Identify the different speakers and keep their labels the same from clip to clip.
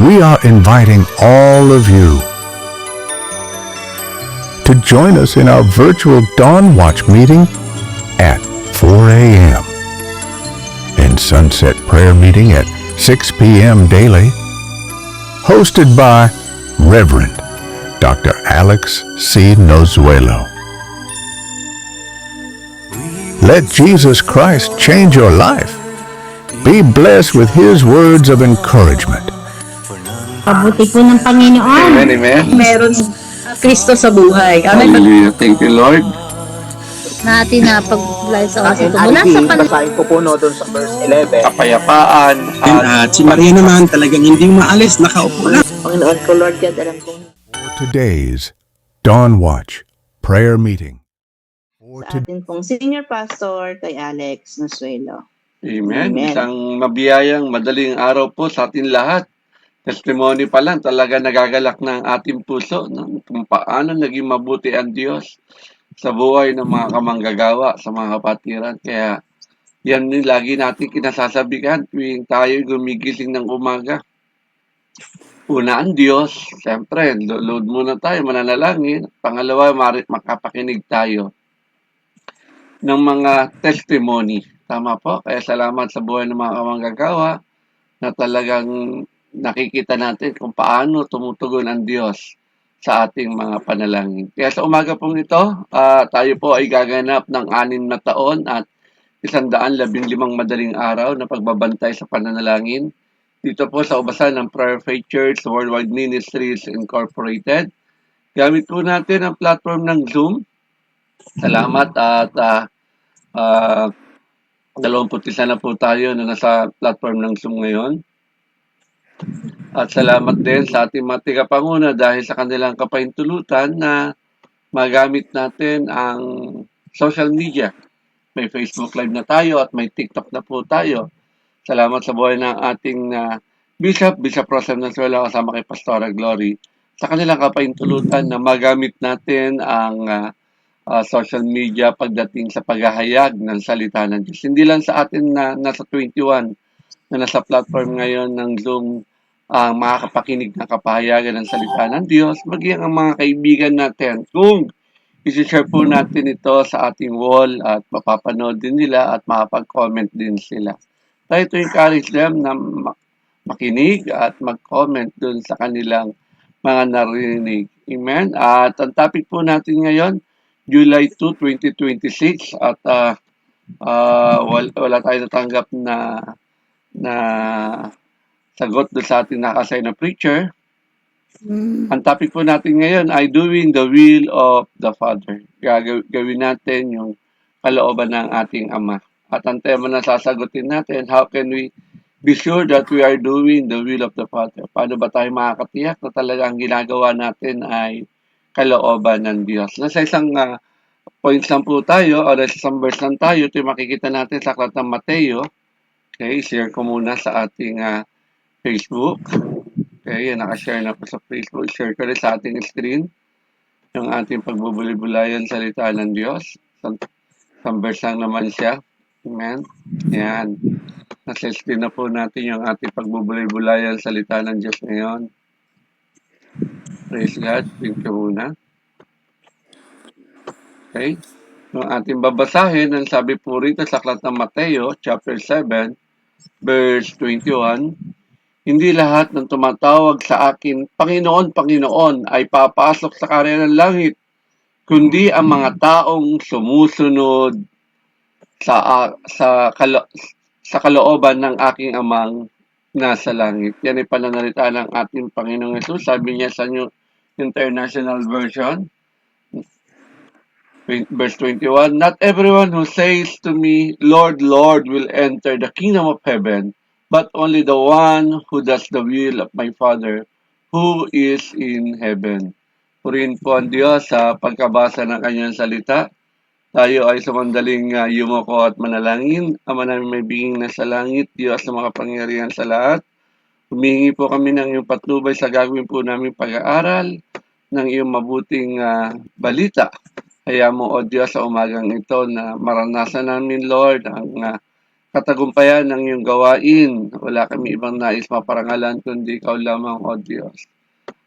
Speaker 1: we are inviting all of you to join us in our virtual Dawn Watch meeting at 4 a.m. and Sunset Prayer Meeting at 6 p.m. daily, hosted by Reverend Dr. Alex C. Nozuelo. Let Jesus Christ change your life. Be blessed with His words of encouragement.
Speaker 2: Pabuti po ng Panginoon.
Speaker 3: Amen, amen.
Speaker 4: Meron Kristo sa buhay. Amen.
Speaker 3: Hallelujah. Thank you, Lord.
Speaker 2: Natin na pag-live sa oras ito. Mula sa
Speaker 5: basahin ko po no, doon sa verse 11.
Speaker 3: Kapayapaan
Speaker 6: At si Maria naman talagang hindi maalis, nakaupo lang.
Speaker 4: Panginoon ko, Lord God, alam kong
Speaker 1: For today's Dawn Watch Prayer Meeting. For
Speaker 4: sa atin pong Senior Pastor kay Alex Nozuelo.
Speaker 3: Amen.
Speaker 4: Amen.
Speaker 3: Isang mabiyayang madaling araw po sa atin lahat. Testimony pa lang talaga nagagalak ng ating puso no? Kung paano naging mabuti ang Diyos sa buhay ng mga kamanggagawa sa mga kapatiran. Kaya yan din lagi natin kinasasabihan tuwing tayo gumigising ng umaga. Una ang Diyos, siyempre, load muna tayo, mananalangin. Pangalawa, makapakinig tayo ng mga testimony. Tama po, kaya salamat sa buhay ng mga kamanggagawa na talagang nakikita natin kung paano tumutugon ang Diyos sa ating mga panalangin. Kaya sa umaga pong ito, tayo po ay gaganap ng 6 na taon at 115 madaling araw na pagbabantay sa pananalangin. Dito po sa ubasan ng Prayer Faith Church Worldwide Ministries Incorporated. Gamit po natin ang platform ng Zoom. Salamat at 21 na po tayo na nasa platform ng Zoom ngayon. At salamat din sa ating mga tigapanguna dahil sa kanilang kapahintulutan na magamit natin ang social media. May Facebook Live na tayo at may TikTok na po tayo. Salamat sa buhay ng ating Bishop Rosem Nozuelo kasama kay Pastora Glory sa kanilang kapahintulutan na magamit natin ang social media pagdating sa paghahayag ng salita ng Diyos. Hindi lang sa atin na nasa 21 na nasa platform ngayon ng Zoom ang makakapakinig ng kapahayagan ng salita ng Diyos, maging ang mga kaibigan natin. Kung isi-share po natin ito sa ating wall at mapapanood din nila at makapag-comment din sila. Tayo to encourage them na makinig at mag-comment dun sa kanilang mga narinig. Amen? At ang topic po natin ngayon, July 2, 2026 at wala tayo natanggap na sagot doon sa ating nakasay na preacher. Ang topic po natin ngayon ay doing the will of the Father. Gawin natin yung kalooban ng ating Ama. At ang tema na sasagutin natin, how can we be sure that we are doing the will of the Father? Paano ba tayo makakatiyak na talagang ginagawa natin ay kalooban ng Diyos? Nasa isang points lang po tayo, o nasa isang verse lang tayo, ito yung makikita natin sa aklat ng Mateo. Okay, share ko muna sa ating Facebook. Okay, nakashare na po sa Facebook. Share ko rin sa ating screen yung ating pagbubuli-bulayan salita ng Diyos. Isang verse lang naman siya. Amen. Yan. Nasa screen na po natin yung ating pagbubuli-bulayan salita ng Diyos ngayon. Praise God. Thank you muna. Okay. Yung ating babasahin, ang sabi po rito sa aklat ng Mateo, chapter 7, verse 21, hindi lahat ng tumatawag sa akin, Panginoon, Panginoon, ay papasok sa karya ng langit, kundi ang mga taong sumusunod sa kalooban ng aking Amang nasa langit. Yan ay pananalita ng ating Panginoong Yesus. Sabi niya sa New International Version, verse 21, not everyone who says to me, Lord, Lord, will enter the kingdom of heaven, but only the one who does the will of my Father who is in heaven. Purihin po ang Diyos sa pagkabasa ng kanyang salita. Tayo ay sumandaling yumoko at manalangin. Ama namin may binging na sa langit, Diyos na makapangyarihan sa lahat. Humihingi po kami ng iyong patnubay sa gagawin po namin pag-aaral ng iyong mabuting balita. Kaya mo, O Diyos, sa umagang ito na maranasan namin, Lord, ang katagumpayan ng iyong gawain. Wala kami ibang nais maparangalan kundi ikaw lamang, O Diyos.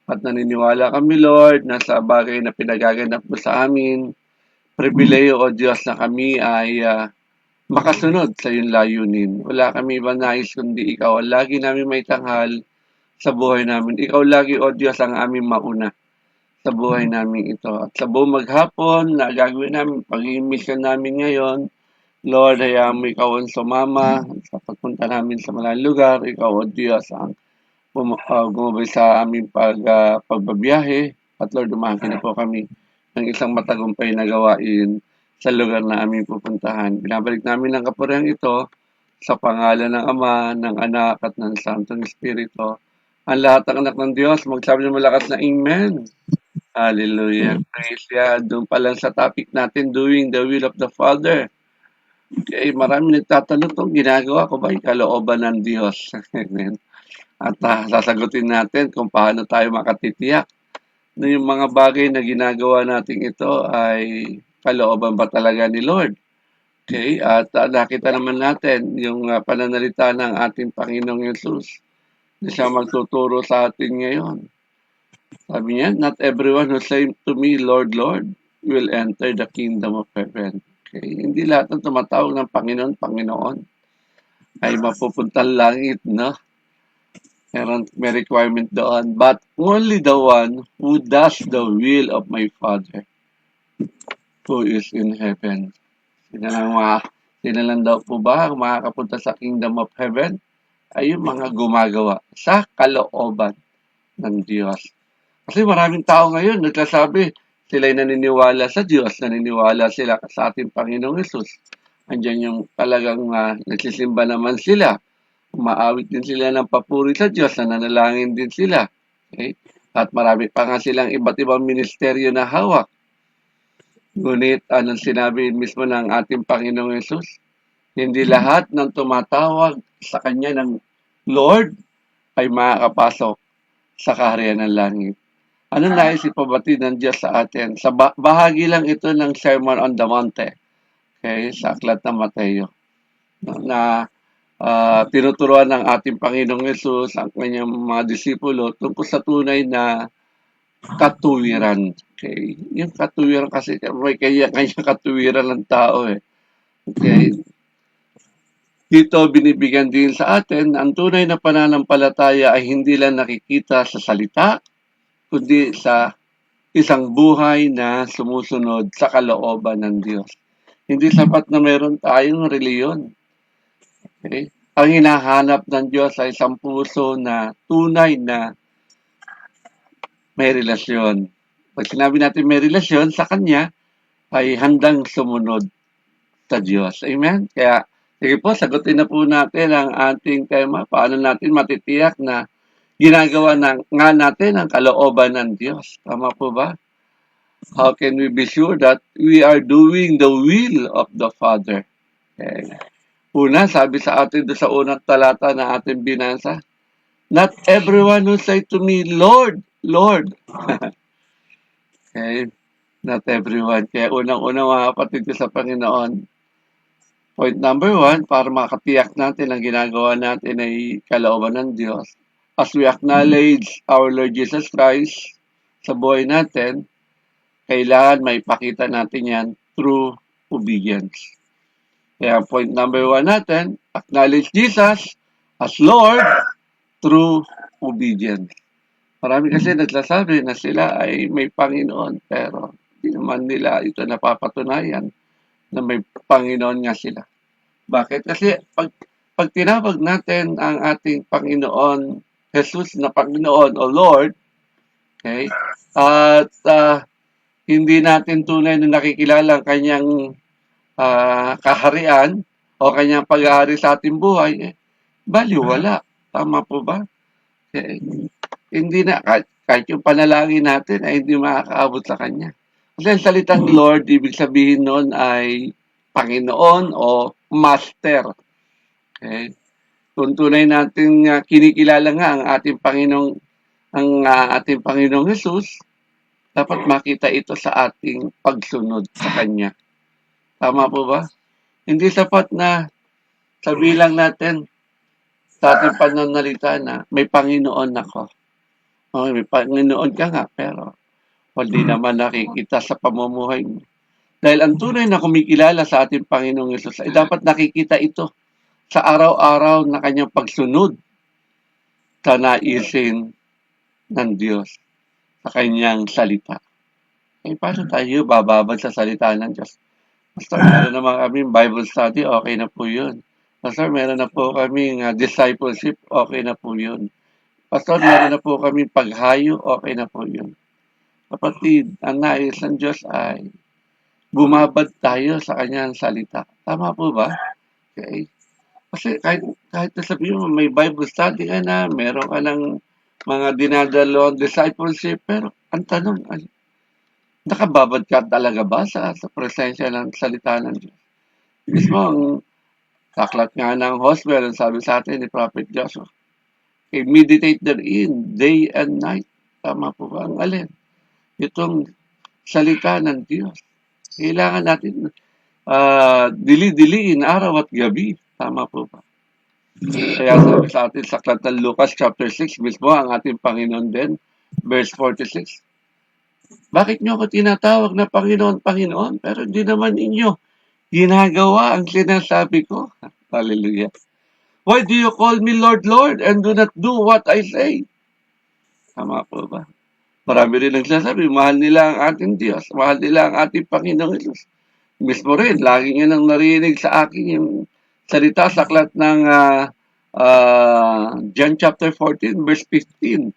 Speaker 3: At naniniwala kami, Lord, na sa bagay na pinagaganap mo sa amin, pribileyo, O Diyos, na kami ay makasunod sa iyong layunin. Wala kami ibang nais kundi ikaw ang lagi namin may tanghal sa buhay namin. Ikaw lagi, O Diyos, ang aming mauna sa buhay namin ito. At sa buong maghapon na gagawin namin, pag-mission namin ngayon, Lord, hayaan mo ikaw ang sumama sa pagpunta namin sa malayong lugar. Ikaw, O Diyos, ang gumabay sa aming pagbabiyahe. At Lord, dumahagi na po kami ng isang matagumpay na gawain sa lugar na aming pupuntahan. Binabalik namin ang kapurihan ito sa pangalan ng Ama, ng Anak, at ng Santong Espiritu. Ang lahat ng anak ng Diyos, magsabi ng malakas na Amen. Hallelujah. Praise God. Doon pa lang sa topic natin, doing the will of the Father. Okay, marami nagtatanong itong ginagawa ko ba yung kalooban ng Diyos? Amen. At sasagutin natin kung paano tayo makatitiyak na yung mga bagay na ginagawa natin ito ay kalooban ba talaga ni Lord? Okay, at nakita naman natin yung pananalita ng ating Panginoong Yesus na siya magtuturo sa atin ngayon. Sabi niya, not everyone who say to me, Lord, Lord, will enter the kingdom of heaven. Okay, hindi lahat ng tumatawag ng Panginoon, Panginoon ay mapupuntang langit, no? May requirement doon. But only the one who does the will of my Father who is in heaven. Sino lang daw po ba ang makakapunta sa kingdom of heaven? Ay yung mga gumagawa sa kalooban ng Diyos. Kasi maraming tao ngayon nagsasabi, sila'y naniniwala sa Diyos, naniniwala sila sa ating Panginoong Yesus. Andiyan yung talagang nagsisimba naman sila. Umaawit din sila ng papuri sa Diyos, nananalangin din sila. Okay? At marami pa nga silang iba't ibang ministeryo na hawak. Ngunit anong sinabi mismo ng ating Panginoong Yesus? Hindi lahat ng tumatawag sa Kanya ng Lord ay makakapasok sa kaharian ng langit. Anong nais ipabatid ng Diyos sa atin? Sa bahagi lang ito ng Sermon on the Mount, okay, sa aklat ng Mateo, na tinuturuan ng ating Panginoong Yesus ang kanyang mga disipulo tungkol sa tunay na katuwiran. Okay? Yung katuwiran kasi may kanya katuwiran ng tao. Okay? Dito binibigyan din sa atin ang tunay na pananampalataya ay hindi lang nakikita sa salita, kundi sa isang buhay na sumusunod sa kalooban ng Diyos. Hindi sapat na meron tayong reliyon. Okay? Ang hinahanap ng Diyos ay isang puso na tunay na may relasyon. Pag sinabi natin may relasyon sa Kanya, ay handang sumunod sa Diyos. Amen? Kaya, sige po, sagutin na po natin ang ating tema. Paano natin matitiyak na ginagawa nga natin ang kalooban ng Diyos. Tama po ba? How can we be sure that we are doing the will of the Father? Okay. Una, sabi sa atin doon sa unang talata na ating binasa, not everyone who say to me, Lord, Lord. Okay. Not everyone. Kaya unang-una mga kapatid ko sa Panginoon, point number 1, para makatiyak natin ang ginagawa natin ay kalooban ng Diyos. As we acknowledge our Lord Jesus Christ sa buhay natin, kailangan maipakita natin yan through obedience. Kaya point number 1 natin, acknowledge Jesus as Lord through obedience. Marami kasi nagsasabi na sila ay may Panginoon, pero hindi naman nila ito napapatunayan na may Panginoon nga sila. Bakit? Kasi pag tinawag natin ang ating Panginoon, Jesus na Panginoon o Lord, okay, at hindi natin tunay na nakikilala ang kanyang kaharian o kanyang pag-aari sa ating buhay, baliwala. Tama po ba? Okay. Hindi na, kahit yung panalangin natin ay hindi makakaabot sa kanya. Kasi ang salitang Lord, ibig sabihin nun ay Panginoon o Master. Okay? Kung tunay natin kinikilala nga ang ating Panginoong Jesus, dapat makita ito sa ating pagsunod sa Kanya. Tama po ba? Hindi sapat na Sabihin lang natin sa ating pananalita na may Panginoon ako. Okay, may Panginoon ka nga, pero hindi naman nakikita sa pamumuhay mo. Dahil ang tunay na kumikilala sa ating Panginoong Yesus ay dapat nakikita ito sa araw-araw na kanyang pagsunod sa naisin ng Diyos sa kanyang salita. Paano tayo bababad sa salita ng Diyos? Pastor, meron naman kami Bible study, okay na po yun. Pastor, meron na po kami discipleship, okay na po yun. Pastor, meron na po kami paghayo, okay na po yun. Kapatid, ang nais ng Diyos ay bumabad tayo sa kanyang salita. Tama po ba? Okay. Kasi kahit sabihin mo may Bible study ka na, meron ka ng mga dinadalawang discipleship, pero ang tanong ay, nakababad ka talaga ba sa presensya ng salita ng Diyos? Mismo ang aklat nga ng Hosea, ang sabi sa atin ni Prophet Joshua, meditate therein day and night. Tama po ba? Ang alin? Itong salita ng Diyos. Kailangan natin dili-diliin araw at gabi. Tama po ba? Kaya sabi sa atin sa aklat ng Lucas chapter 6, mismo ang ating Panginoon din, verse 46. Bakit nyo ako tinatawag na Panginoon, Panginoon? Pero hindi naman ninyo ginagawa ang sinasabi ko. Hallelujah. Why do you call me Lord, Lord, and do not do what I say? Tama po ba? Marami rin nagsasabi, mahal nila ang ating Diyos, mahal nila ang ating Panginoong Hesus. Mismo rin, lagi niya nang narinig sa akin yung salita sa aklat ng John chapter 14, verse 15.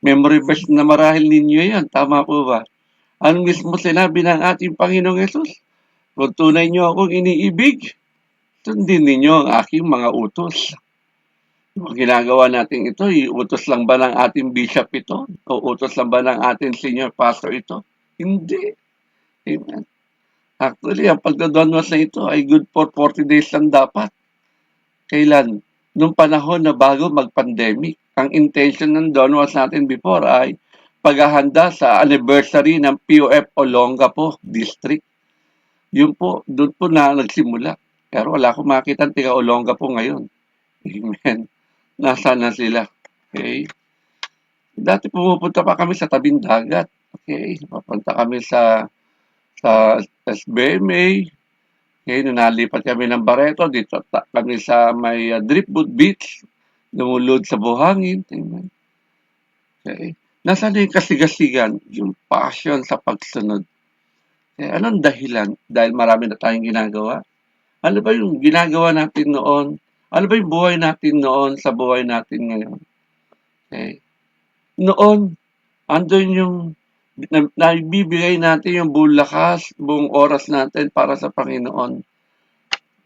Speaker 3: Memory verse na marahil ninyo yan. Tama po ba? Ano mismo sinabi ng ating Panginoong Hesus? Kung tunay niyo akong iniibig, sundin ninyo ang aking mga utos. Kung ginagawa natin ito, iutos lang ba ng ating bishop ito? O utos lang ba ng ating senior pastor ito? Hindi. Amen. Actually, ang pagdadonwas na ito ay good for 40 days lang dapat. Kailan? Nung panahon na bago mag-pandemic. Ang intention ng donwas natin before ay paghahanda sa anniversary ng POF Olongapo District. Yun po, doon po na nagsimula. Pero wala akong makita ng tiga Olongapo ngayon. Amen. Nasaan na sila? Okay? Dati pumupunta pa kami sa tabing dagat. Okay? Papunta kami sa SBMA. Okay? Nung nalipat kami ng Barreto, dito kami sa may Driftwood Beach. Lumulod sa buhangin. Amen. Okay? Nasaan na yung kasigasigan? Yung passion sa pagsunod. Okay? Anong dahilan? Dahil marami na tayong ginagawa? Ano ba yung ginagawa natin noon? Ano ba yung buhay natin noon sa buhay natin ngayon? Okay. Noon, andun yung naibibigay natin yung buong lakas, buong oras natin para sa Panginoon.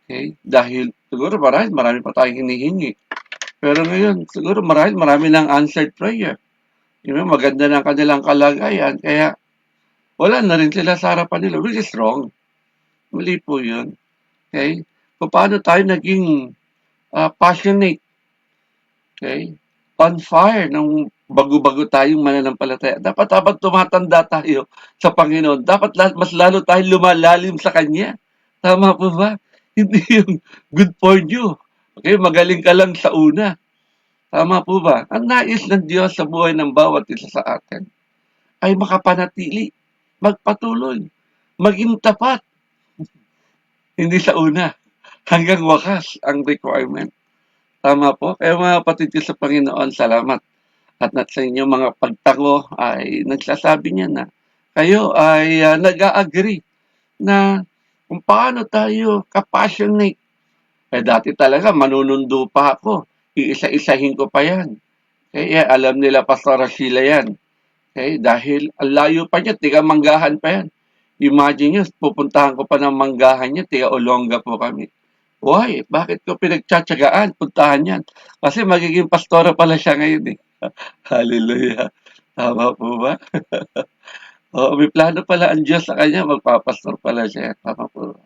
Speaker 3: Okay? Dahil siguro marami pa tayong hinihingi. Pero ngayon, siguro marami ng answered prayer. Maganda na kanilang kalagayan. Kaya wala na rin sila sa harapan nila, which is wrong. Mali po yun. Okay? Kung paano tayo naging passionate, okay, on fire nung bago-bago tayong mananampalataya. Dapat tumatanda tayo sa Panginoon. Dapat mas lalo tayong lumalalim sa Kanya. Tama po ba? Hindi yung good for you. Okay, magaling ka lang sa una. Tama po ba? Ang nais ng Diyos sa buhay ng bawat isa sa atin ay makapanatili, magpatuloy, maging tapat. Hindi sa una. Hanggang wakas ang requirement. Tama po. Kaya mga kapatid ko sa Panginoon, salamat. At sa inyong mga pagtango ay nagsasabi niya na kayo ay nag-a-agree na kung paano tayo kapassionate. Dati talaga manunundo pa ako. Iisa-isahin ko pa yan. Kaya alam nila Pastor Sheila yan. Okay? Dahil ang layo pa niya, tiga manggahan pa yan. Imagine nyo, pupuntahan ko pa ng manggahan niya, tiga Olonga po kami. Why? Bakit ko pinagtsatsagaan? Puntahan yan. Kasi magiging pastora pala siya ngayon eh. Hallelujah. Tama po ba? May plano pala ang Diyos sa kanya, magpapastor pala siya. Tama po ba?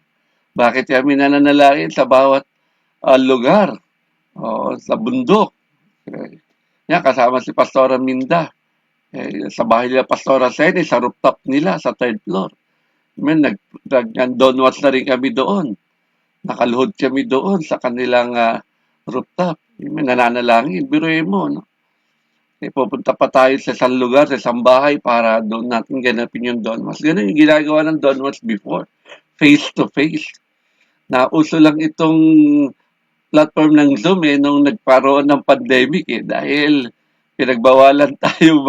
Speaker 3: Bakit kami nananalangin sa bawat lugar? Sa bundok. Okay. Yan, kasama si Pastora Minda. Sa bahay nila Pastora Sene, sa rooftop nila, sa third floor. Nag-donwatch na rin kami doon. Nakaluhod kami doon sa kanilang rooftop. May nananalangin. Biruin mo, no? Pupunta pa tayo sa isang lugar, sa isang bahay para doon natin ganapin yung Don Mas. Ganun yung ginagawa ng Don Mas before. Face to face. Nauso lang itong platform ng Zoom nung nagkaroon ng pandemic dahil pinagbawalan tayo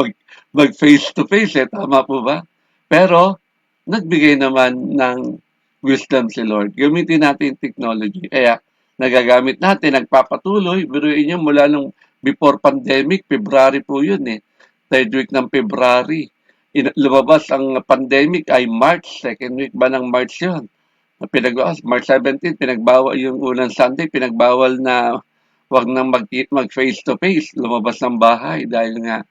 Speaker 3: mag face to face tama po ba? Pero nagbigay naman ng wisdom si Lord. Gamitin natin technology. Kaya nagagamit natin, nagpapatuloy. Biruin niyo mula nung before pandemic, February po yun Third week ng February. Lumabas ang pandemic ay March, second week ba ng March yun? March 17, pinagbawal yung unang Sunday, pinagbawal na wag nang mag face to face, lumabas ng bahay dahil nga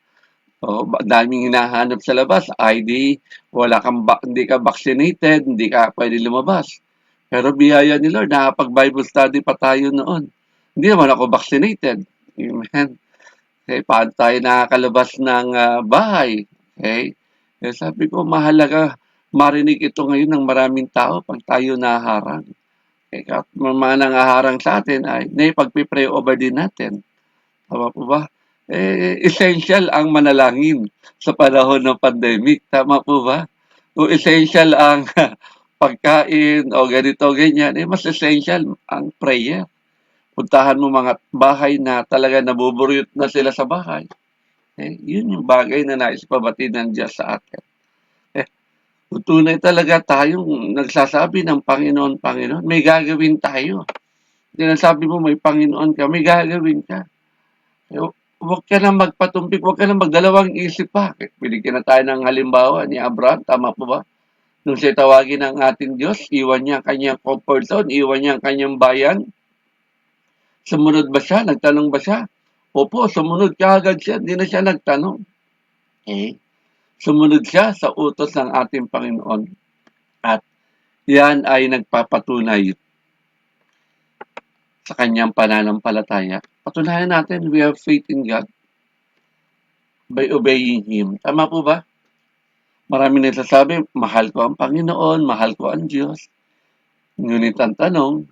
Speaker 3: daming hinahanap sa labas, ID, hindi ka vaccinated, hindi ka pwede lumabas. Pero biyaya ni Lord, nakapag-Bible study pa tayo noon. Hindi naman ako vaccinated. Amen. Okay, paano tayo nakakalabas ng bahay? Okay? Kaya sabi ko, mahalaga marinig ito ngayon ng maraming tao pag tayo naharang. Kaya mga nangaharang sa atin ay naipagpipray over din natin. Tama po ba? Essential ang manalangin sa panahon ng pandemic. Tama po ba? Kung essential ang pagkain o ganito, ganyan, mas essential ang prayer. Puntahan mo mga bahay na talaga nabuburyot na sila sa bahay. Yun yung bagay na nais pabatid ng Diyos sa atin. Tunay talaga tayong nagsasabi ng Panginoon, Panginoon, may gagawin tayo. Sinasabi mo may Panginoon ka, may gagawin ka. Huwag ka na magpatumpik, huwag ka na magdalawang isip pa. Binigyan na tayo ng halimbawa ni Abraham, tama po ba? Nung siya tawagin ng ating Diyos, iwan niya ang kanyang comfort zone, iwan niya ang kanyang bayan. Sumunod ba siya? Nagtanong ba siya? Opo, sumunod kaagad siya, hindi na siya nagtanong. Sumunod siya sa utos ng ating Panginoon. At yan ay nagpapatunay sa kanyang pananampalataya. Patunayan natin, we have faith in God by obeying Him. Tama po ba? Marami nagsasabi, mahal ko ang Panginoon, mahal ko ang Diyos. Ngunit ang tanong,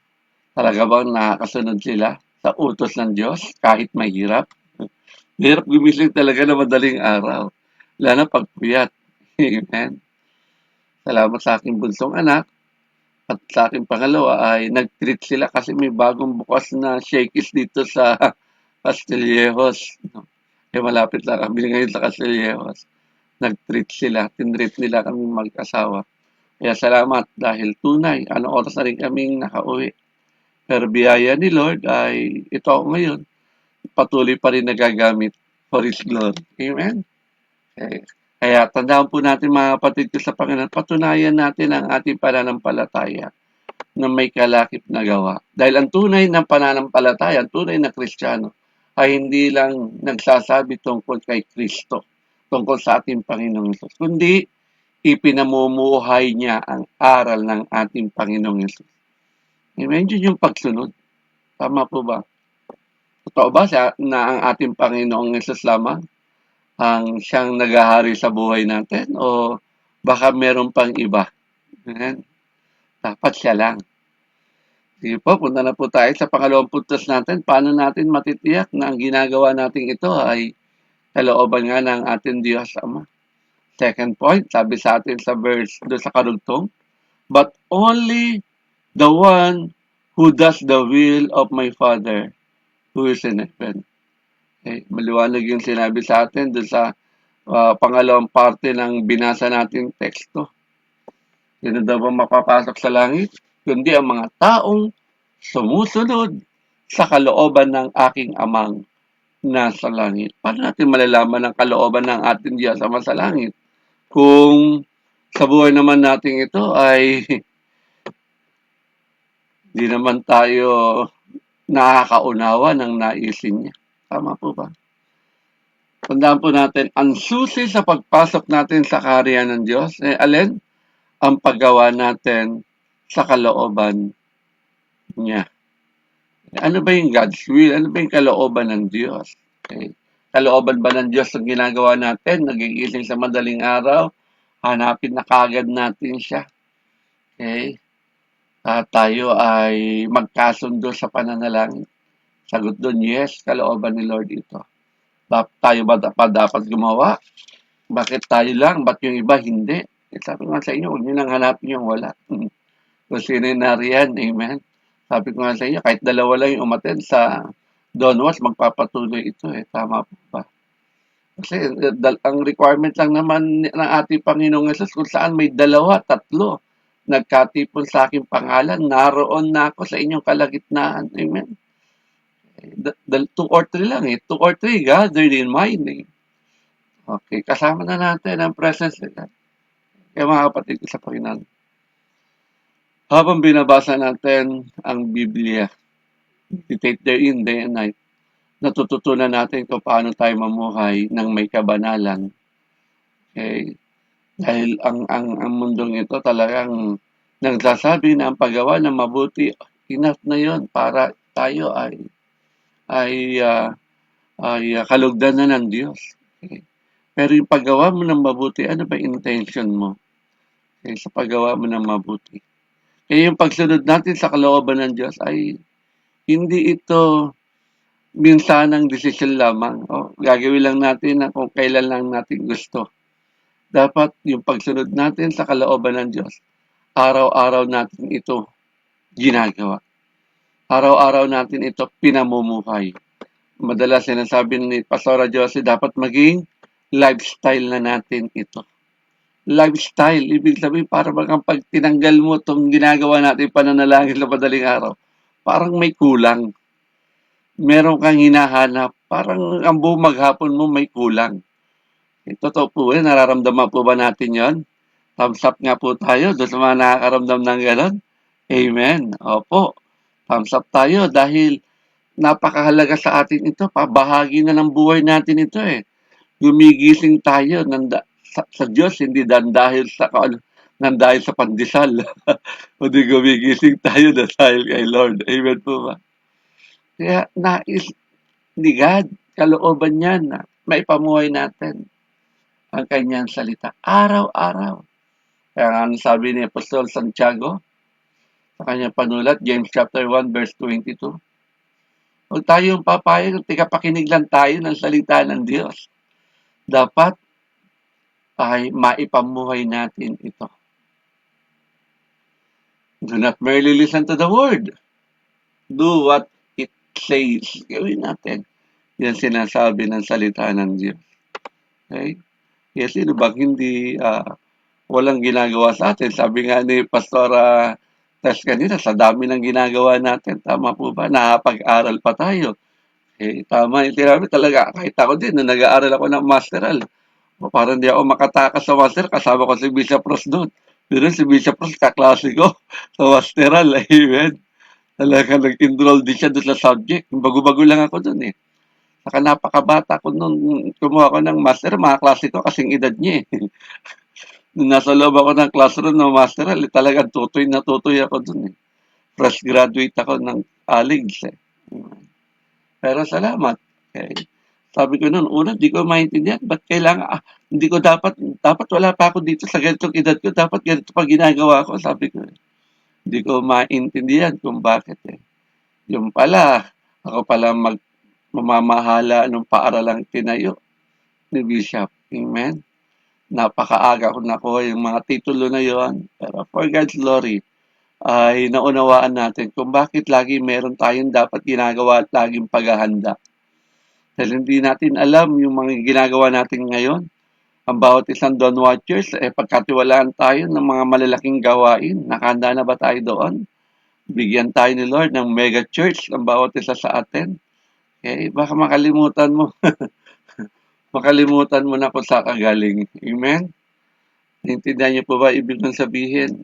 Speaker 3: talaga bang nakakasunod sila sa utos ng Diyos kahit mahirap? Hirap gumising talaga na madaling araw. Lalo na pagpuyat. Amen. Salamat sa aking bunsong anak. At sa aking pangalawa ay nag-treat sila kasi may bagong bukas na Shakey's dito sa Castillejos. Malapit lang kami ngayon sa Castillejos. Nag-treat sila. Tinreat nila kami mag-asawa. Kaya salamat dahil tunay. Anong oras na rin kaming nakauwi. Pero biyaya ni Lord ay ito ako ngayon. Patuloy pa rin nagagamit for His glory. Amen. Kaya tandaan po natin mga kapatid ko sa Panginoon, patunayan natin ang ating pananampalataya na may kalakip na gawa. Dahil ang tunay na pananampalataya, ang tunay na Kristiyano, ay hindi lang nagsasabi tungkol kay Kristo, tungkol sa ating Panginoong Hesus, kundi ipinamumuhay niya ang aral ng ating Panginoong Hesus. Amen, yun yung pagsunod. Tama po ba? Totoo ba na ang ating Panginoong Hesus lamang ang siyang naghahari sa buhay natin o baka meron pang iba? Dapat siya lang. Sige po, punta na po tayo sa pangalawang puntos natin. Paano natin matitiyak na ang ginagawa natin ito ay kalooban nga ng ating Diyos Ama? Second point, sabi sa atin sa verse doon sa karugtong, but only the one who does the will of my Father who is in heaven. Maliwanag yung sinabi sa atin doon sa pangalawang parte ng binasa nating teksto. Sino daw ba mapapasok sa langit? Kundi ang mga taong sumusunod sa kalooban ng aking amang nasa langit. Paano natin malalaman ang kalooban ng ating Diyos Ama sa langit? Kung sa buhay naman natin ito ay di naman tayo nakakaunawa ng naisin niya. Tama po ba? Tandaan po natin, ang susi sa pagpasok natin sa kaharian ng Diyos, alin? Ang paggawa natin sa kalooban niya. Ano ba yung God's will? Ano ba yung kalooban ng Diyos? Kalooban ba ng Diyos ang ginagawa natin? Nagigising sa madaling araw, hanapin na kagad natin siya. tayo ay magkasundo sa pananalangin. Sagot doon, yes, kalooban ni Lord ito. Tayo ba dapat gumawa? Bakit tayo lang? Ba't yung iba hindi? Sabi ko nga sa inyo, huwag nyo nang hanapin yung wala. Kung sino yung nariyan, amen. Sabi ko nga sa inyo, kahit dalawa lang yung umattend sa Donwas, magpapatuloy ito Tama po ba? Kasi ang requirement lang naman ng ating Panginoong Yesus kung saan may dalawa, tatlo, nagkatipon sa aking pangalan, naroon na ako sa inyong kalagitnaan. Amen. Two or three lang 2 or 3 gathered in my name. Okay, kasama na natin ang presence nila. Kaya mga kapatid ko sa Panginoon, habang binabasa natin ang Biblia, meditate therein day and night, natututunan natin kung paano tayo mamuhay ng may kabanalan. Okay? Dahil ang mundong ito talagang nagsasabi na ang paggawa ng mabuti, enough na yon para tayo ay kalugdan na ng Diyos. Okay? Pero yung paggawa mo ng mabuti, ano ba intention mo? Okay, sa paggawa mo ng mabuti. Kaya yung pagsunod natin sa kalooban ng Diyos ay hindi ito minsanang desisyon lamang. Gagawin lang natin na kung kailan lang natin gusto. Dapat yung pagsunod natin sa kalooban ng Diyos, araw-araw natin ito ginagawa. Araw-araw natin ito pinamumuhay. Madalas sinasabi ni Pastora Josie, dapat maging lifestyle na natin ito. Lifestyle, ibig sabihin para bang pag tinanggal mo itong ginagawa natin pananalangin sa madaling araw, parang may kulang. Meron kang hinahanap, parang ang buong maghapon mo may kulang. Totoo po nararamdaman po ba natin yon? Thumbs up nga po tayo doon sa mga nakakaramdam ng gano'n. Amen. Opo. Thumbs up tayo dahil napakahalaga sa atin ito. Bahagi na ng buhay natin ito Gumigising tayo sa Diyos, hindi dahil sa pandesal. Kundi gumigising tayo dahil kay Lord. Amen po ba? Kaya nais ni God, kalooban niya na maipamuhay natin ang kanyang salita. Araw-araw. Kaya nga sabi ni Apostol Santiago sa kanyang panulat, James chapter 1 verse 22, huwag tayong papayag, tika-pakinig lang tayo ng salita ng Diyos. Dapat ay maipamuhay natin ito. Do not merely listen to the word. Do what it says. Gawin natin. Yan sinasabi ng salita ng Diyos. Okay? Yes, sino bang hindi walang ginagawa sa atin? Sabi nga ni Pastora Tess kanina, sa dami ng ginagawa natin. Tama po ba? Nakapag-aral pa tayo. Tama yung sinabi talaga. Kahit ako din, nung nag-aaral ako ng masteral, parang hindi ako makatakas sa master, kasama ko si Bishop Ross doon. Pero si Bishop Ross, kaklase ko sa masteral. Amen. Talaga nag-enroll din siya doon sa subject. Bago-bago lang ako doon Saka napakabata ko nung kumuha ko ng master, mga klase ko kasing edad niya Nung nasa loob ako ng classroom ng masteral, talagang tutoy na tutoy ako doon Fresh graduate ako ng ALIGS Pero salamat. Okay. Sabi ko noon, una, di ko maintindihan. Ba't kailangan, hindi ko dapat wala pa ako dito sa ganitong edad ko. Dapat ganito pa ginagawa ko. Sabi ko, hindi ko maintindihan kung bakit Yung pala, ako pala mamamahala ng paaralang tinayo ni Bishop. Amen. Napakaaga ko nakuha yung mga titulo na yon. Pero for God's glory, ay naunawaan natin kung bakit lagi meron tayong dapat ginagawa at laging paghahanda. Dahil hindi natin alam yung mga ginagawa natin ngayon. Ang bawat isang Dawn Watchers, pagkatiwalaan tayo ng mga malalaking gawain. Nakahanda na ba tayo doon? Bigyan tayo ni Lord ng mega church ang bawat isa sa atin. Okay, baka makalimutan mo. Makalimutan mo na kung saan ka galing. Amen? Naintindihan niyo po ba ibig ng sabihin?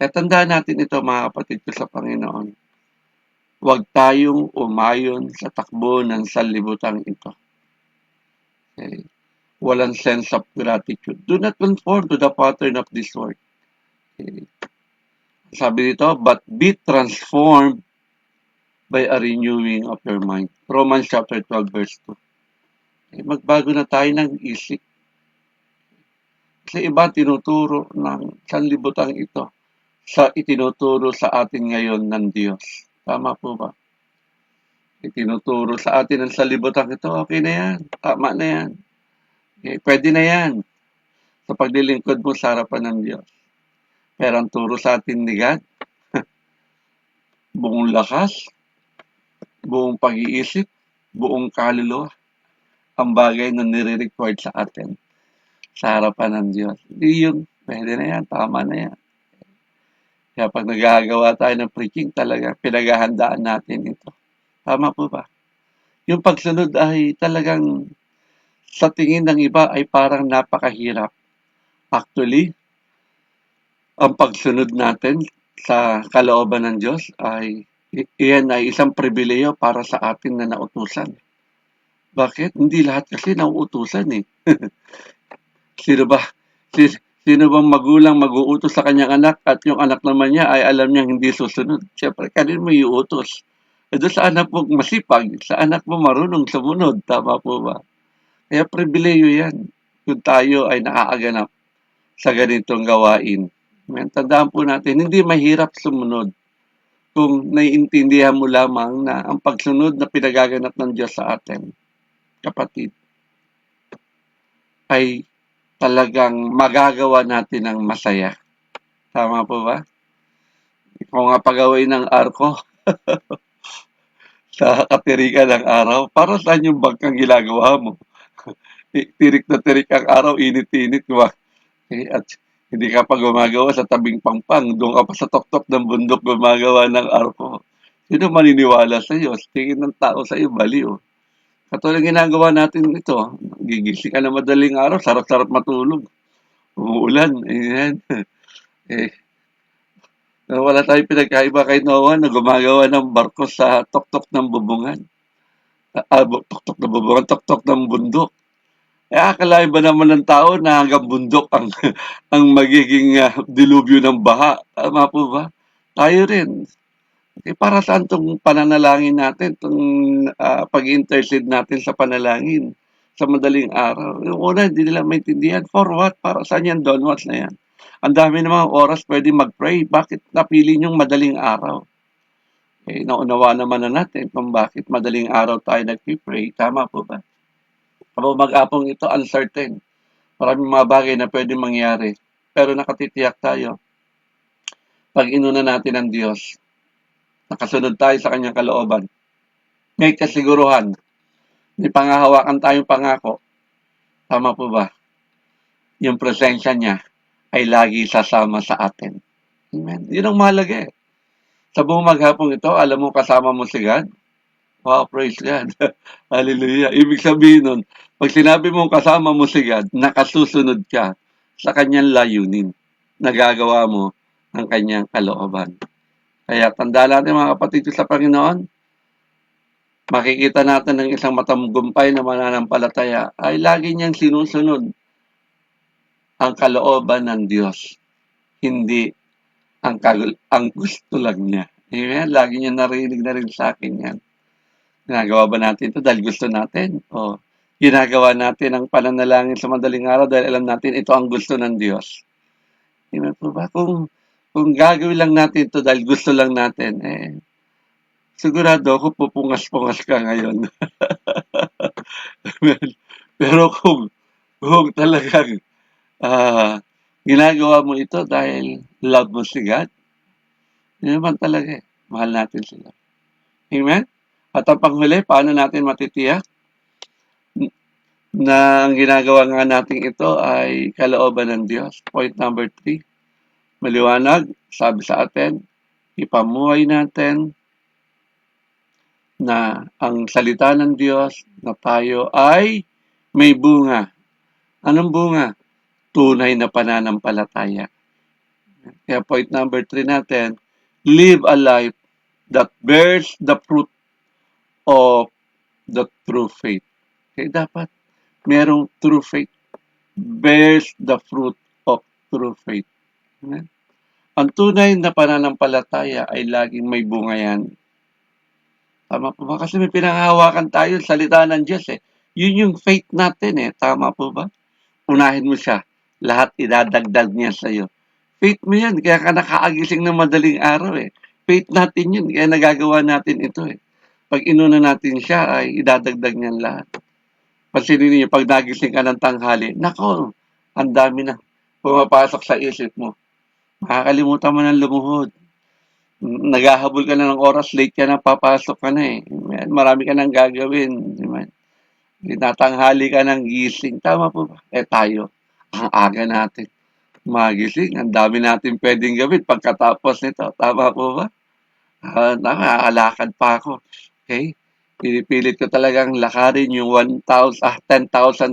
Speaker 3: Kaya tandaan natin ito mga kapatid ko sa Panginoon. Huwag tayong umayon sa takbo ng sanlibutan ito. Okay. Walang sense of gratitude. Do not conform to the pattern of this world. Okay. Sabi dito, but be transformed by a renewing of your mind. Romans chapter 12 verse 2. Okay. Magbago na tayo ng isip. Kasi iba tinuturo ng sanlibutan ito. sa itinuturo sa atin ngayon ng Diyos. Tama po ba? Itinuturo sa atin ng salibutan ito, okay na yan, tama na yan. Okay, pwede na yan sa paglilingkod mo sa harapan ng Diyos. Pero ang turo sa atin ni God, buong lakas, buong pag-iisip, buong kaluluwa, ang bagay na nire-required sa atin sa harapan ng Diyos. Hindi yun, pwede na yan, tama na yan. Kaya pag nagagawa tayo ng preaching, talaga pinaghahandaan natin ito. Tama po ba? Yung pagsunod ay talagang sa tingin ng iba ay parang napakahirap. Actually, ang pagsunod natin sa kalooban ng Diyos ay iyan ay isang pribileyo para sa atin na nautusan. Bakit? Hindi lahat kasi nauutusan eh. Sino ba? Sino bang magulang mag-uutos sa kanyang anak at yung anak naman niya ay alam niyang hindi susunod? Siyempre, kanino mo iuutos? E doon sa anak mo masipag, sa anak mo marunong sumunod. Tama po ba? Kaya pribileyo yan kung tayo ay nakaaganap sa ganitong gawain. Tandaan po natin, hindi mahirap sumunod kung naiintindihan mo lamang na ang pagsunod na pinagaganap ng Diyos sa atin, kapatid, ay talagang magagawa natin ng masaya. Tama po ba? Kung nga pagawin ng arko sa katirikan ng araw, para saan yung bangkang ginagawa mo? Tirik na tirik ang araw, init-init, diba? At hindi ka pa gumagawa sa tabing pangpang, doon ka pa sa tuktok ng bundok gumagawa ng arko. Sino maniniwala sa iyo? Tingin ng tao sa iyo, baliw. Katulad ginagawa natin ito, gigising ka na madaling araw, sarap-sarap matulog. Umuulan, ayan. Wala tayong pinagkaiba kay Noah na gumagawa ng barko sa tuktok ng bubungan. Tuktok ng bubungan, tuktok ng bundok. Akalain ba naman ng tao na hanggang bundok ang ang magiging dilubyo ng baha? Tama po ba? Tayo rin. Para saan itong pananalangin natin, itong pag-intercede natin sa panalangin sa madaling araw? Yung una, hindi nila maintindihan. For what? Para saan yan? Don't watch na yan. Ang dami namang oras pwede mag-pray. Bakit napili niyong madaling araw? Naunawa naman na natin kung bakit madaling araw tayo nag-pray. Tama po ba? Kapag mag-apong ito, uncertain. Maraming mga bagay na pwede mangyari. Pero nakatitiyak tayo. Pag inuna natin ang Diyos, nakasunod tayo sa kanyang kalooban, may kasiguruhan, may pangahawakan tayong pangako. Tama po ba? Yung presensya niya ay lagi sasama sa atin. Amen. Yun ang mahalaga eh. Sa buong maghapong ito, alam mo kasama mo si God? Wow, praise God. Hallelujah. Ibig sabihin nun, pag sinabi mong kasama mo si God, nakasusunod ka sa kanyang layunin. Nagagawa mo ang kanyang kalooban. Kaya tanda natin mga kapatid sa Panginoon, makikita natin ng isang matagumpay na mananampalataya ay lagi niyang sinusunod ang kalooban ng Diyos. Hindi ang gusto lang niya. Amen? Lagi niya narinig na rin sa akin yan. Ginagawa ba natin ito dahil gusto natin? O ginagawa natin ang pananalangin sa madaling araw dahil alam natin ito ang gusto ng Diyos? Amen po ba? Kung gagawin lang natin ito dahil gusto lang natin, sigurado ako pupungas-pungas ka ngayon. Pero kung talagang ginagawa mo ito dahil love mo si God, yun naman talaga mahal natin sila. Amen? At ang panghuli, paano natin matitiyak na ang ginagawa nga natin ito ay kalooban ng Diyos? Point number 3. Maliwanag, sabi sa atin, ipamuhay natin na ang salita ng Diyos na tayo ay may bunga. Anong bunga? Tunay na pananampalataya. Kaya point number 3 natin, live a life that bears the fruit of the true faith. Okay, dapat merong true faith. Bears the fruit of true faith. Amen? Ang tunay na pananampalataya ay laging may bunga yan. Tama po ba? Kasi may pinanghahawakan tayo sa salita ng Diyos eh. Yun yung faith natin eh. Tama po ba? Unahin mo siya. Lahat idadagdag niya sa iyo. Faith mo yan, kaya ka nakaagising ng madaling araw eh. Faith natin yun, kaya nagagawa natin ito eh. Pag inuna natin siya, ay idadagdag niyan lahat. Pansinin niyo, pag nagising ka ng tanghali, nako, ang dami na pumapasok sa isip mo. Makakalimutan mo ng lumuhod. Naghahabol ka na ng oras, late ka na, papasok ka na eh. Marami ka nang gagawin. Di ba? Tinatanghali ka ng gising. Tama po ba? Tayo, ang aga natin magising. Ang dami natin pwedeng gawin pagkatapos nito. Tama po ba? Nakaalakad pa ako. Okay? Pinipilit ko talagang lakarin yung 10,000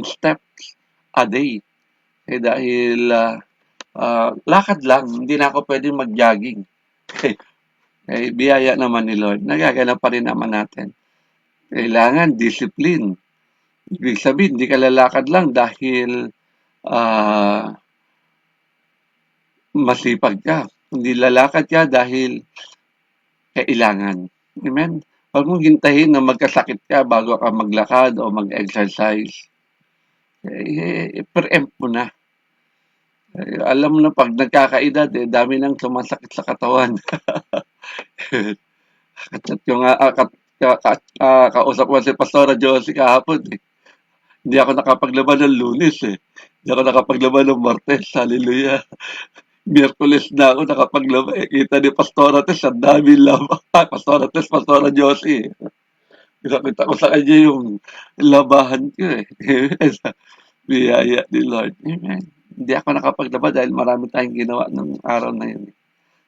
Speaker 3: steps a day. Dahil lakad lang, hindi na ako pwedeng mag-jogging. Biyaya naman ni Lord. Nagaganap pa rin naman natin. Kailangan discipline. Ibig sabihin, hindi ka lalakad lang dahil masipag ka. Hindi lalakad ka dahil kailangan. Amen? Huwag mong hintahin na magkasakit ka bago ka maglakad o mag-exercise. I-preempt mo na. Alam mo na pag nagkakaedad, dami nang sumasakit sa katawan. Kausap ko si Pastora Josie kahapon. Hindi ako nakapaglaban ng Lunes eh. Hindi ako nakapaglaban ng Martes. Hallelujah. Miyerkules na ako nakapaglaba. Kita ni Pastora Tess, ang dami laba. Pastora Tess, Pastora Josie. Kita ko sa kanya yung labahan ko eh. Biyaya ni Lord. Amen. Hindi ako nakapaglaba dahil marami tayong ginawa ng araw na yun.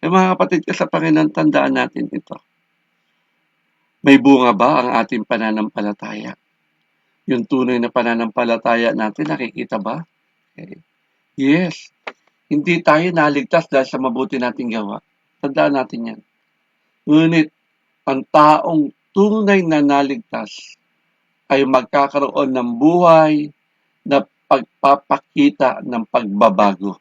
Speaker 3: Mga kapatid ko sa Panginoon, tandaan natin ito. May bunga ba ang ating pananampalataya? Yung tunay na pananampalataya natin, nakikita ba? Okay. Yes. Hindi tayo naligtas dahil sa mabuti nating gawa. Tandaan natin yan. Ngunit, ang taong tunay na naligtas ay magkakaroon ng buhay na pagpapakita ng pagbabago.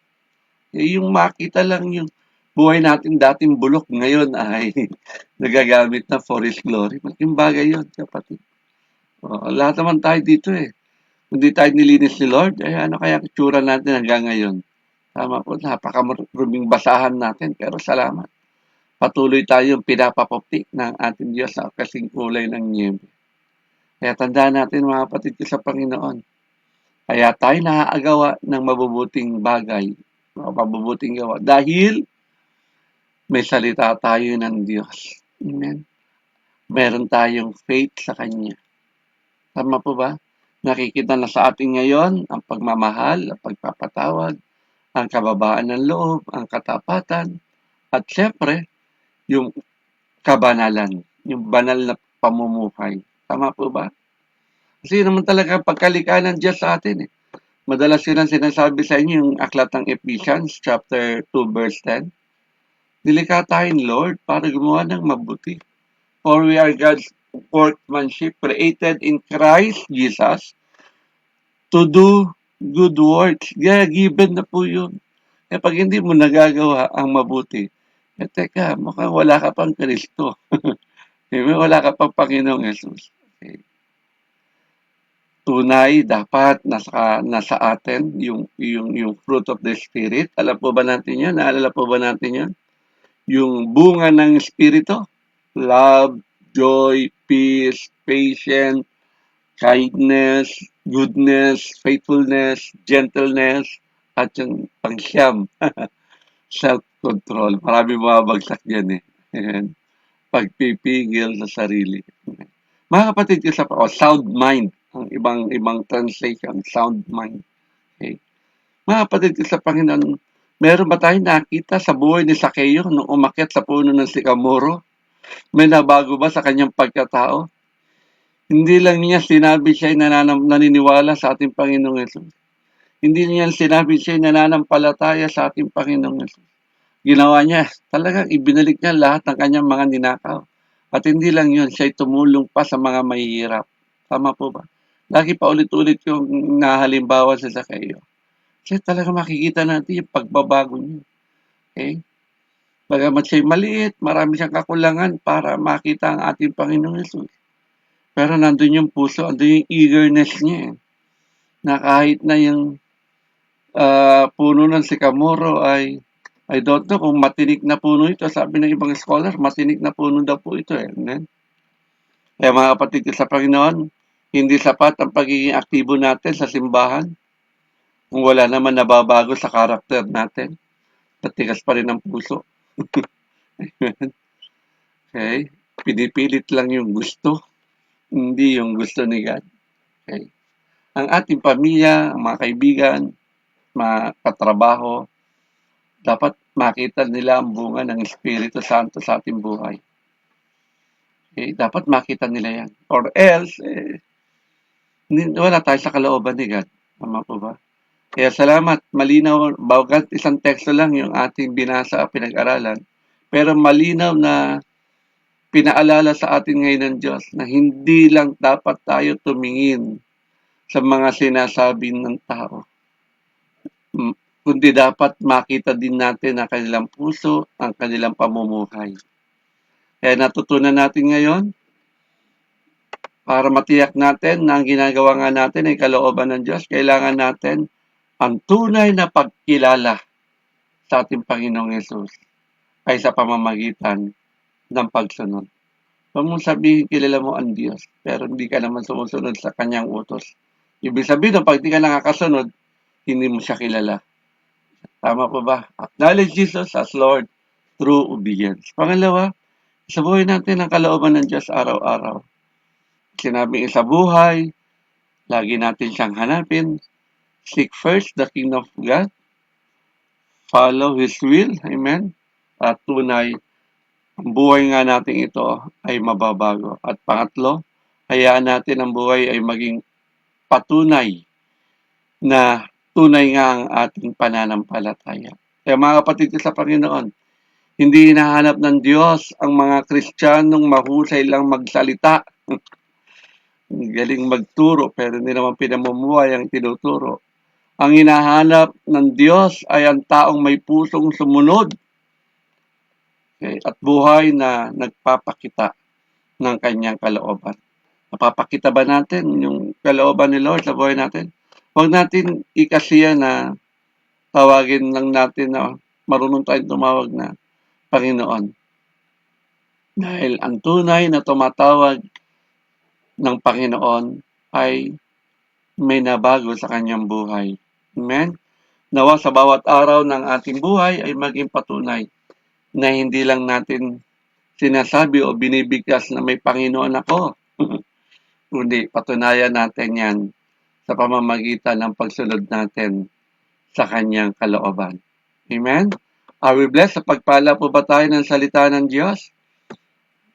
Speaker 3: Yung makita lang yung buhay natin dating bulok, ngayon ay nagagamit na for His glory. Malaking bagay yun, kapatid. Lahat naman tayo dito eh. Kung di tayo nilinis ni Lord, ano kaya itsura natin hanggang ngayon? Tama po, napakamuruming basahan natin, pero salamat. Patuloy tayong pinapapupti ng ating Diyos sa kasing kulay ng niyebe. Kaya tandaan natin mga kapatid ko sa Panginoon. Kaya tayo naaagawa ng mabubuting bagay, mabubuting gawa. Dahil may salita tayo ng Diyos. Amen. Meron tayong faith sa Kanya. Tama po ba? Nakikita na sa atin ngayon ang pagmamahal, ang pagpapatawad, ang kababaan ng loob, ang katapatan, at syempre, yung kabanalan, yung banal na pamumuhay. Tama po ba? Kasi naman talaga pagkalikha ng Diyos sa atin eh. Madalas yun ang sinasabi sa inyo yung aklat ng Ephesians chapter 2 verse 10. Nilikha tayo ni Lord para gumawa ng mabuti. For we are God's workmanship created in Christ Jesus to do good works. Given na po yun. Pag hindi mo nagagawa ang mabuti, teka, mukhang wala ka pang Kristo. Wala ka pang Panginoong Jesus. Okay. Tunay, dapat nasa atin yung fruit of the Spirit. Alam po ba natin yan? Naalala po ba natin yan? Yung bunga ng Espiritu. Love, joy, peace, patience, kindness, goodness, faithfulness, gentleness, at yung pangsyam, self-control. Marami bumabagsak yan eh. Pagpipigil sa sarili. Mga kapatid ko sa sound mind, ang ibang translation, sound mind. Okay. Mga kapatid ko sa Panginoon, meron ba tayong nakita sa buhay ni Zacchaeus nung umakyat sa puno ng sikamoro? May nabago ba sa kanyang pagkatao? Hindi lang niya sinabi siya naniniwala sa ating Panginoong Yesus. Hindi niya sinabi siya nananampalataya sa ating Panginoong Yesus. Ginawa niya, talagang ibinalik niya lahat ng kanyang mga ninakaw. At hindi lang yun, siya tumulong pa sa mga mahihirap. Tama po ba? Lagi pa ulit-ulit yung nahalimbawa sa Zacchaeus. Kasi talaga makikita natin yung pagbabago niya. Okay? Bagamat siya'y maliit, marami siyang kakulangan para makita ang ating Panginoong Yesus. Pero nandun yung puso, nandun yung eagerness niya. Na kahit na yung puno ng sikamoro ay I don't know kung matinik na puno ito. Sabi ng ibang scholar, matinik na puno daw po ito eh. Amen? Kaya mga kapatid ko sa Panginoon, hindi sapat ang pagiging aktibo natin sa simbahan kung wala naman nababago sa karakter natin. Tatigas pa rin ang puso. Amen? Okay? Pinipilit lang yung gusto, hindi yung gusto ni God. Okay? Ang ating pamilya, ang mga kaibigan, mga katrabaho, dapat makita nila ang bunga ng Espiritu Santo sa ating buhay. Okay? Dapat makita nila yan. Or else, wala tayo sa kalooban ni God. Tama po ba? Kaya salamat, malinaw, bawat isang teksto lang yung ating binasa, pinag-aralan. Pero malinaw na pinaalala sa atin ngayon ng Diyos na hindi lang dapat tayo tumingin sa mga sinasabi ng tao, kundi dapat makita din natin ang kanilang puso, ang kanilang pamumuhay. Kaya natutunan natin ngayon, para matiyak natin na ang ginagawa nga natin ay kalooban ng Diyos, kailangan natin ang tunay na pagkilala sa ating Panginoong Yesus ay sa pamamagitan ng pagsunod. Huwag mong sabihin kilala mo ang Diyos, pero hindi ka naman sumusunod sa kanyang utos. Ibig sabihin, pag di ka nakakasunod, hindi mo siya kilala. Tama po ba? Acknowledge Jesus as Lord through obedience. Pangalawa, sa buhay natin ang kalooban ng Diyos araw-araw. Sinabing sa buhay, lagi natin siyang hanapin. Seek first the kingdom of God. Follow His will. Amen. At tunay, ang buhay nga natin ito ay mababago. At pangatlo, hayaan natin ang buhay ay maging patunay na tunay nga ang ating pananampalataya. Kaya mga kapatid ko sa Panginoon, hindi hinahanap ng Diyos ang mga Kristiyanong mahusay lang magsalita. Galing magturo, pero hindi naman pinamumuhay ang tinuturo. Ang hinahanap ng Diyos ay ang taong may pusong sumunod. Okay? At buhay na nagpapakita ng kanyang kalooban. Napapakita ba natin yung kalooban ni Lord sa buhay natin? Huwag natin ikasiya na tawagin lang natin na marunong tayong tumawag na Panginoon. Dahil ang tunay na tumatawag ng Panginoon ay may nabago sa kanyang buhay. Amen? Nawa sa bawat araw ng ating buhay ay maging patunay na hindi lang natin sinasabi o binibigkas na may Panginoon ako. Kundi patunayan natin yan sa pamamagitan ng pagsunod natin sa kanyang kalooban. Amen? Are we blessed? Sa pagpala po ba tayo ng salita ng Diyos?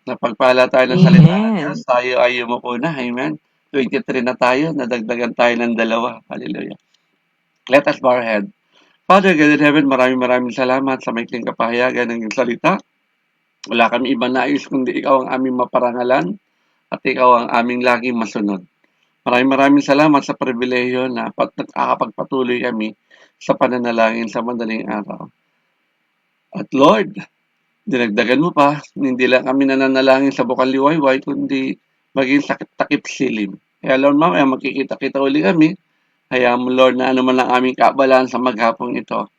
Speaker 3: Napagpala tayo ng salita ng Diyos, tayo ay yumuko na. Amen? 23 na tayo, nadagdagan tayo ng 2. Hallelujah. Let us bow our head. Father God in heaven, maraming salamat sa maikling kapahayagan ng iyong salita. Wala kami ibang nais kundi ikaw ang aming maparangalan at ikaw ang aming laging masunod. Maraming salamat sa pribilehiyo na nakakapagpatuloy kami sa pananalangin sa madaling araw. At Lord, dinagdagan mo pa, hindi lang kami nananalangin sa bukal liwayway, kundi maging takip silim. Kaya Lord, mamaya magkikita-kita uli kami. Hayaan mo Lord na ano man ang aming kaabalan sa maghapong ito.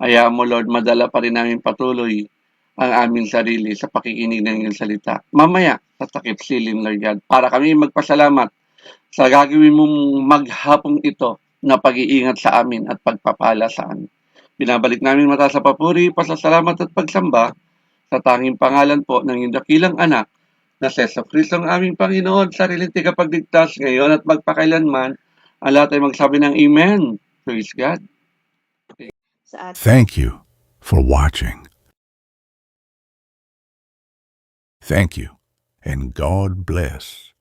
Speaker 3: Hayaan mo Lord, madala pa rin namin patuloy ang aming sarili sa pakikinig ng iyong salita. Mamaya, sa takip silim Lord God, para kami magpasalamat sa gagawin mong maghapong ito na pag-iingat sa amin at pagpapala sa amin. Binabalik namin mata sa papuri, pasasalamat at pagsamba sa tanging pangalan po ng iyong dakilang anak na si Jesucristo ang aming Panginoon, sariling tagapagligtas ngayon at magpakailanman. Ang lahat ay magsabi ng Amen. Praise God.
Speaker 4: Sa ating
Speaker 1: Thank you for watching. Thank you, and God bless.